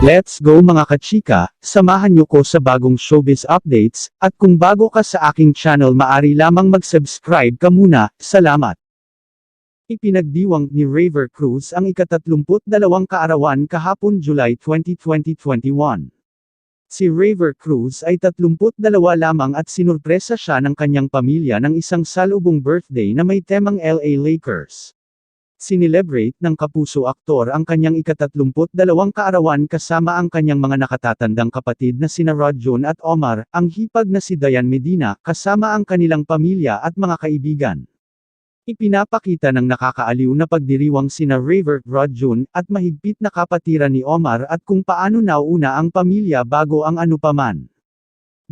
Let's go mga kachika, samahan niyo ko sa bagong showbiz updates, at kung bago ka sa aking channel maari lamang mag-subscribe ka muna, salamat. Ipinagdiwang ni Raver Cruz ang ika-32 kaarawan kahapon July 20, 2021. Si Raver Cruz ay 32 lamang at sinurpresa siya ng kanyang pamilya ng isang salubong birthday na may temang LA Lakers. Sinelebrate ng kapuso aktor ang kanyang ika-32 kaarawan kasama ang kanyang mga nakatatandang kapatid na sina Rodjon at Omar, ang hipag na si Dayan Medina, kasama ang kanilang pamilya at mga kaibigan. Ipinapakita ng nakakaaliw na pagdiriwang sina Raver, Rodjon, at mahigpit na kapatiran ni Omar at kung paano nauuna ang pamilya bago ang anupaman.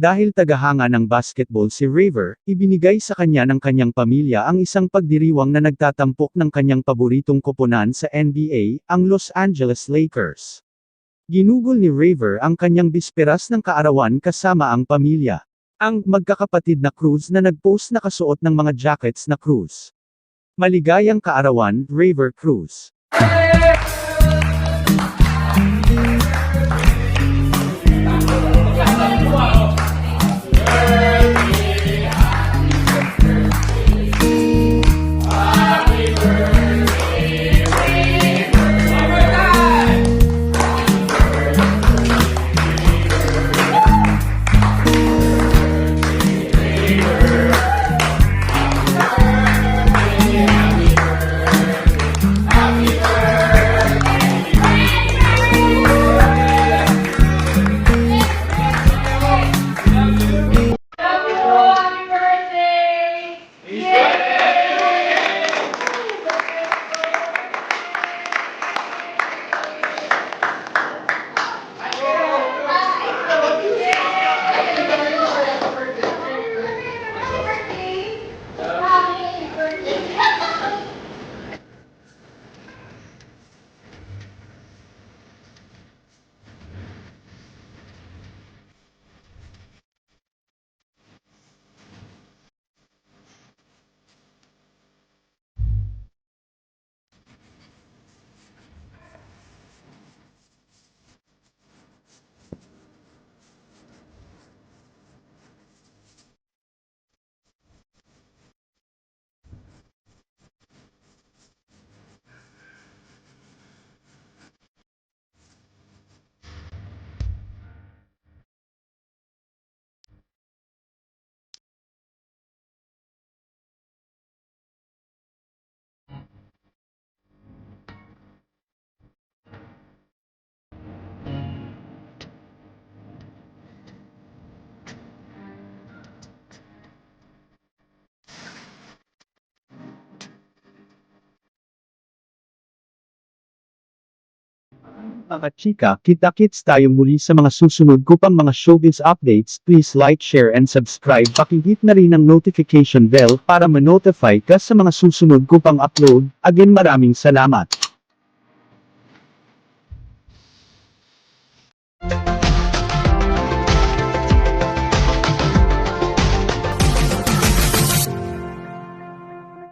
Dahil tagahanga ng basketball si Raver, ibinigay sa kanya ng kanyang pamilya ang isang pagdiriwang na nagtatampok ng kanyang paboritong koponan sa NBA, ang Los Angeles Lakers. Ginugol ni Raver ang kanyang bisperas ng kaarawan kasama ang pamilya. Ang magkakapatid na Cruz na nagpost nakasuot ng mga jackets na Cruz. Maligayang kaarawan, Raver Cruz. Mga chika, kita-kits tayo muli sa mga susunod ko pang mga showbiz updates. Please like, share and subscribe. Pakihit na rin ang notification bell para ma-notify ka sa mga susunod ko pang upload. Again, maraming salamat.